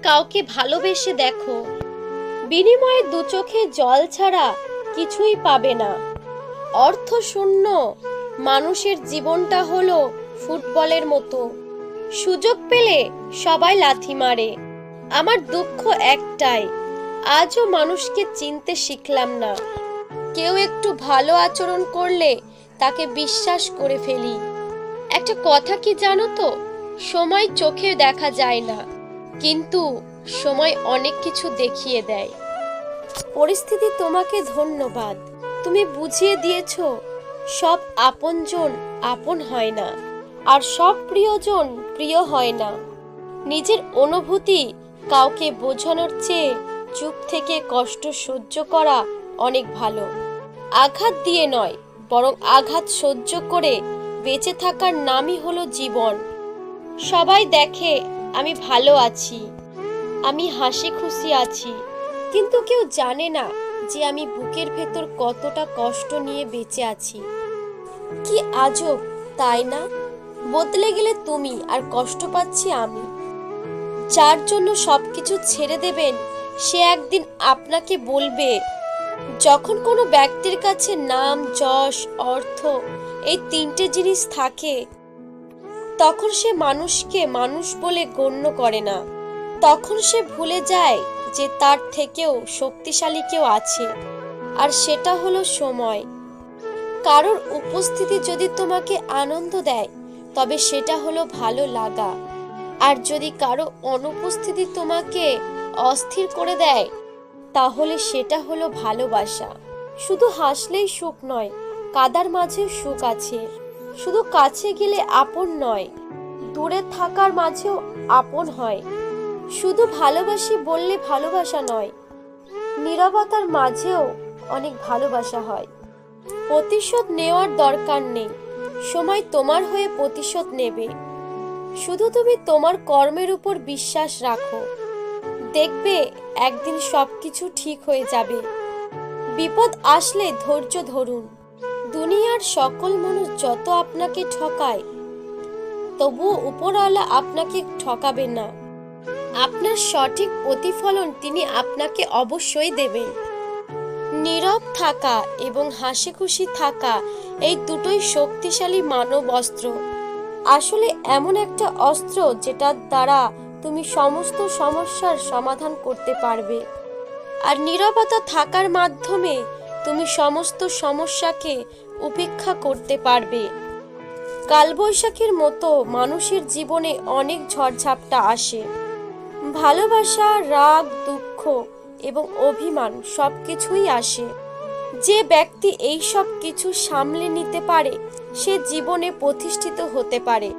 কাউকে ভালোবেসে দেখো, বিনিময়ে দু চোখে জল ছাড়া কিছুই পাবে না। অর্থশূন্য মানুষের জীবনটা হলো ফুটবলের মতো, সুযোগ পেলে সবাই লাথি মারে। আমার দুঃখ একটাই, আজও মানুষকে চিনতে শিখলাম না। কেউ একটু ভালো আচরণ করলে তাকে বিশ্বাস করে ফেলি। একটা কথা কি জানো তো, সময় চোখে দেখা যায় না, কিন্তু সময় অনেক কিছু দেখিয়ে দেয়। পরিস্থিতি তোমাকে ধন্যবাদ, তুমি বুঝিয়ে দিয়েছো সব আপনজন আপন হয় না, আর সব প্রিয়জন প্রিয় হয় না। নিজের অনুভূতি কাউকে বোঝানোর চেয়ে চুপ থেকে কষ্ট সহ্য করা অনেক ভালো। আঘাত দিয়ে নয়, বরং আঘাত সহ্য করে বেঁচে থাকার নামই হলো জীবন। সবাই দেখে আমি ভালো আছি, আমি হাসি খুশি আছি, কিন্তু কেউ জানে না যে আমি বুকের ভেতর কতটা কষ্ট নিয়ে বেঁচে আছি। কি আজব, তাই না? বদলে গেলে তুমি আর কষ্ট পাচ্ছি আমি। যার জন্য সবকিছু ছেড়ে দেবেন, সে একদিন আপনাকে বলবে। যখন কোনো ব্যক্তির কাছে নাম, যশ, অর্থ এই তিনটে জিনিস থাকে, তখন সে মানুষকে মানুষ বলে গণ্য করে না। তখন সে ভুলে যায় যে তার থেকেও শক্তিশালী কেউ আছে, আর সেটা হলো সময়। কারোর উপস্থিতি যদি তোমাকে আনন্দ দেয়, তবে সেটা হলো ভালো লাগা। আর যদি কারো অনুপস্থিতি তোমাকে অস্থির করে দেয়, তাহলে সেটা হলো ভালোবাসা। শুধু হাসলেই সুখ নয়, কাদার মাঝেও সুখ আছে। শুধু কাছে গেলে আপন নয়, দূরে থাকার মাঝেও আপন হয়। শুধু ভালোবাসি বললে ভালোবাসা নয়, নীরবতার মাঝেও অনেক ভালোবাসা হয়। প্রতিশোধ নেওয়ার দরকার নেই, সময় তোমার হয়ে প্রতিশোধ নেবে। শুধু তুমি তোমার কর্মের উপর বিশ্বাস রাখো, দেখবে একদিন সবকিছু ঠিক হয়ে যাবে। বিপদ আসলে ধৈর্য ধরুন। দুনিয়ার সকল মানুষ যত আপনাকে ঠকায়, তবুও উপরওয়ালা আপনাকে ঠকাবেন না। আপনার সঠিক প্রতিফলন তিনি আপনাকে অবশ্যই দেবেন। নীরব থাকা এবং হাসি খুশি থাকা, এই দুটোই শক্তিশালী মানব অস্ত্র। আসলে এমন একটা অস্ত্র যেটার দ্বারা তুমি সমস্ত সমস্যার সমাধান করতে পারবে। আর নীরবতা থাকার মাধ্যমে তুমি সমস্ত সমস্যাকে উপেক্ষা করতে পারবে। কালবৈশাখীর মতো মানুষের জীবনে অনেক ঝড়ঝাপটা আসে। ভালোবাসা, রাগ, দুঃখ এবং অভিমান সবকিছুই আসে। যে ব্যক্তি এই সব কিছু সামলে নিতে পারে, সে জীবনে প্রতিষ্ঠিত হতে পারে।